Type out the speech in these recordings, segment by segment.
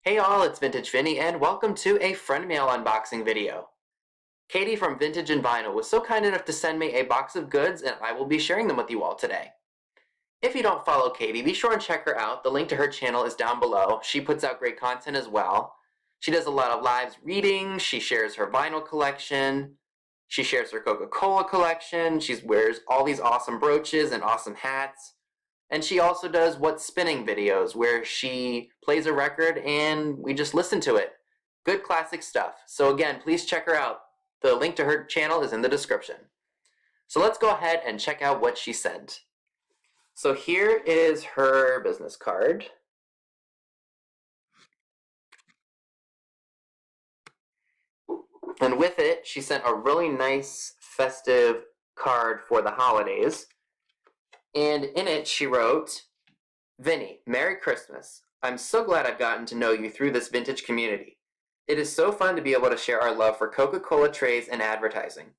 Hey all, it's Vintage Vinny, and welcome to a friend mail unboxing video. Katie from Vintage and Vinyl was so kind enough to send me a box of goods, and I will be sharing them with you all today. If you don't follow Katie, be sure and check her out. The link to her channel is down below. She puts out great content as well. She does a lot of live readings, she shares her vinyl collection, she shares her Coca-Cola collection, she wears all these awesome brooches and awesome hats. And she also does What's Spinning videos, where she plays a record and we just listen to it. Good classic stuff. So again, please check her out. The link to her channel is in the description. So let's go ahead and check out what she sent. So here is her business card. And with it, she sent a really nice festive card for the holidays. And in it, she wrote, Vinny, Merry Christmas. I'm so glad I've gotten to know you through this vintage community. It is so fun to be able to share our love for Coca-Cola trays and advertising.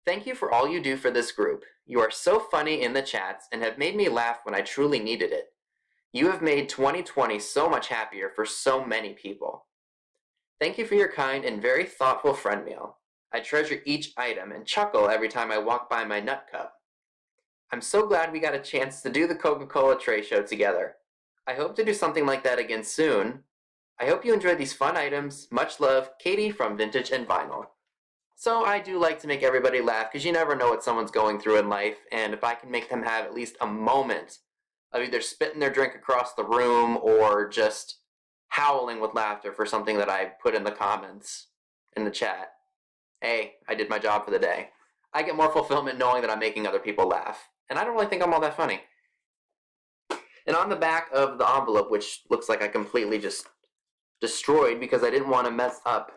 Thank you for all you do for this group. You are so funny in the chats and have made me laugh when I truly needed it. You have made 2020 so much happier for so many people. Thank you for your kind and very thoughtful friend mail. I treasure each item and chuckle every time I walk by my nut cup. I'm so glad we got a chance to do the Coca-Cola tray show together. I hope to do something like that again soon. I hope you enjoyed these fun items. Much love, Katie from Vintage and Vinyl. So I do like to make everybody laugh because you never know what someone's going through in life, and if I can make them have at least a moment of either spitting their drink across the room or just howling with laughter for something that I put in the comments in the chat, hey, I did my job for the day. I get more fulfillment knowing that I'm making other people laugh. And I don't really think I'm all that funny. And on the back of the envelope, which looks like I completely just destroyed because I didn't want to mess up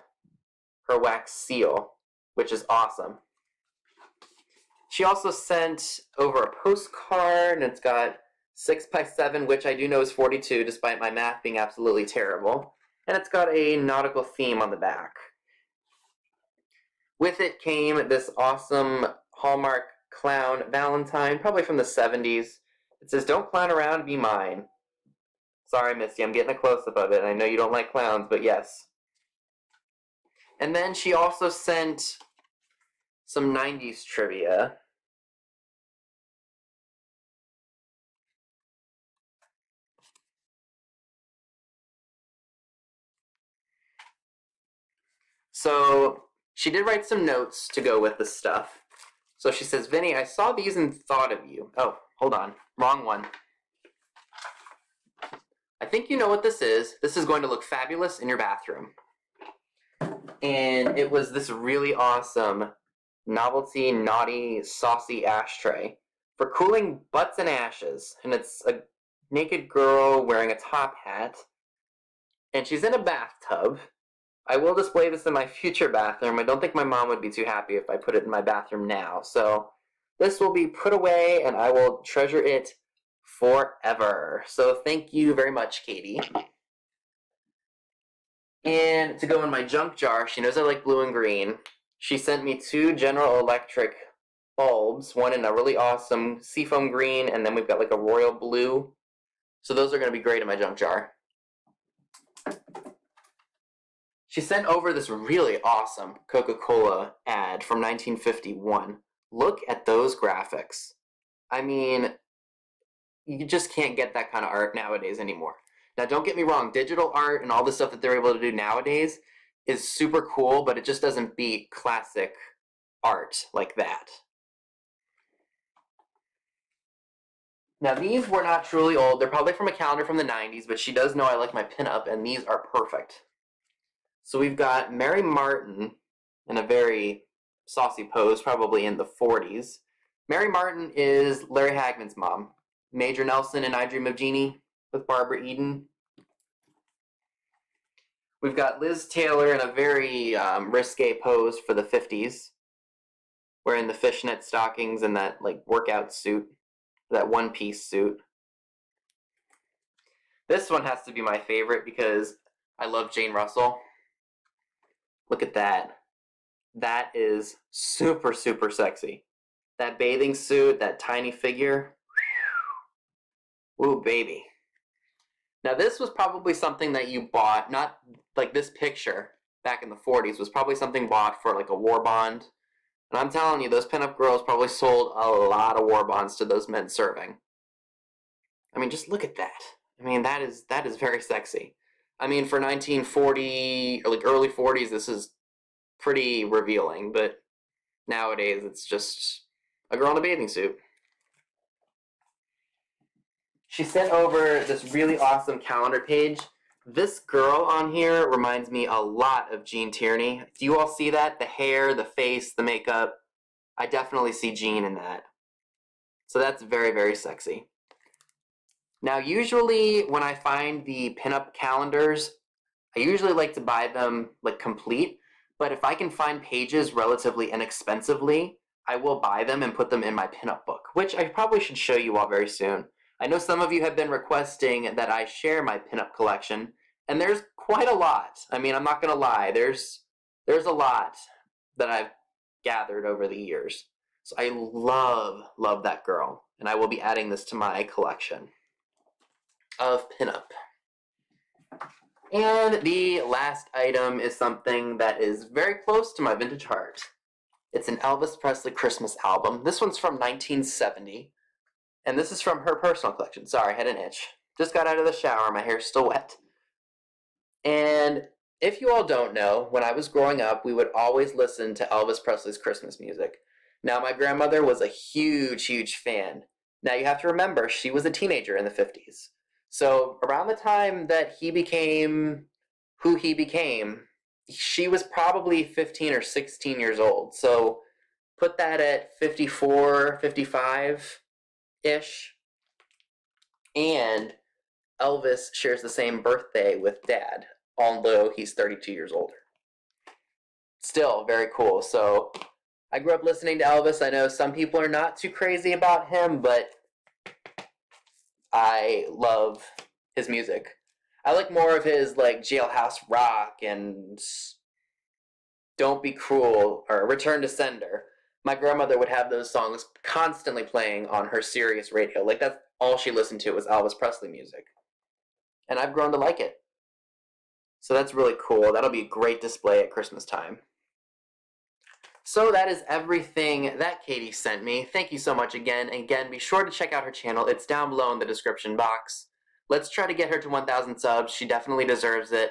her wax seal, which is awesome. She also sent over a postcard, and it's got 6x7, which I do know is 42, despite my math being absolutely terrible. And it's got a nautical theme on the back. With it came this awesome Hallmark clown Valentine, probably from the 70s. It says, "Don't clown around, be mine." Sorry, Misty, I'm getting a close-up of it. I know you don't like clowns, but yes. And then she also sent some 90s trivia. So she did write some notes to go with the stuff. So she says, Vinny, I saw these and thought of you. Oh, hold on. Wrong one. I think you know what this is. This is going to look fabulous in your bathroom. And it was this really awesome novelty, naughty, saucy ashtray for cooling butts and ashes. And it's a naked girl wearing a top hat. And she's in a bathtub. I will display this in my future bathroom. I don't think my mom would be too happy if I put it in my bathroom now. So this will be put away and I will treasure it forever. So thank you very much, Katie. And to go in my junk jar, she knows I like blue and green. She sent me 2 General Electric bulbs, one in a really awesome seafoam green, and then we've got like a royal blue. So those are going to be great in my junk jar. She sent over this really awesome Coca-Cola ad from 1951. Look at those graphics. I mean, you just can't get that kind of art nowadays anymore. Now, don't get me wrong, digital art and all the stuff that they're able to do nowadays is super cool, but it just doesn't beat classic art like that. Now, these were not truly old. They're probably from a calendar from the 90s, but she does know I like my pinup, and these are perfect. So we've got Mary Martin in a very saucy pose, probably in the 40s. Mary Martin is Larry Hagman's mom. Major Nelson in I Dream of Jeannie with Barbara Eden. We've got Liz Taylor in a very risque pose for the 50s, wearing the fishnet stockings and that like workout suit, that one-piece suit. This one has to be my favorite because I love Jane Russell. Look at that. That is super, super sexy. That bathing suit, that tiny figure. Ooh, baby. Now, this was probably something that you bought, not like this picture back in the 40s was probably something bought for like a war bond. And I'm telling you, those pinup girls probably sold a lot of war bonds to those men serving. I mean, just look at that. I mean, that is very sexy. I mean, for 1940 or like early 40s, this is pretty revealing, but nowadays it's just a girl in a bathing suit. She sent over this really awesome calendar page. This girl on here reminds me a lot of Jean Tierney. Do you all see that? The hair, the face, the makeup. I definitely see Jean in that. So that's very, very sexy. Now, usually when I find the pinup calendars, I usually like to buy them like complete, but if I can find pages relatively inexpensively, I will buy them and put them in my pinup book, which I probably should show you all very soon. I know some of you have been requesting that I share my pinup collection, and there's quite a lot. I mean, I'm not going to lie, there's a lot that I've gathered over the years. So I love that girl, and I will be adding this to my collection of pinup. And the last item is something that is very close to my vintage heart. It's an Elvis Presley Christmas album. This one's from 1970, and this is from her personal collection. Sorry, I had an itch. Just got out of the shower, my hair's still wet. And if you all don't know, when I was growing up, we would always listen to Elvis Presley's Christmas music. Now, my grandmother was a huge fan. Now, you have to remember, she was a teenager in the 50s. So around the time that he became who he became, she was probably 15 or 16 years old. So put that at 54, 55-ish. And Elvis shares the same birthday with Dad, although he's 32 years older. Still very cool. So I grew up listening to Elvis. I know some people are not too crazy about him, but I love his music. I like more of his like Jailhouse Rock and Don't Be Cruel or Return to Sender. My grandmother would have those songs constantly playing on her Sirius radio. Like that's all she listened to was Elvis Presley music. And I've grown to like it. So that's really cool. That'll be a great display at Christmas time. So that is everything that Katie sent me. Thank you so much again. And again, be sure to check out her channel. It's down below in the description box. Let's try to get her to 1,000 subs. She definitely deserves it.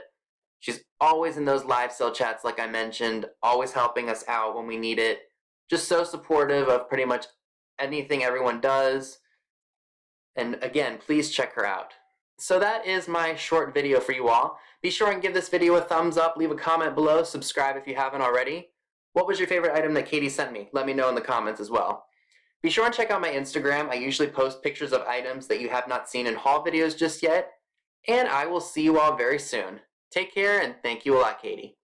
She's always in those live sale chats like I mentioned, always helping us out when we need it. Just so supportive of pretty much anything everyone does. And again, please check her out. So that is my short video for you all. Be sure and give this video a thumbs up, leave a comment below, subscribe if you haven't already. What was your favorite item that Katie sent me? Let me know in the comments as well. Be sure and check out my Instagram. I usually post pictures of items that you have not seen in haul videos just yet. And I will see you all very soon. Take care and thank you a lot, Katie.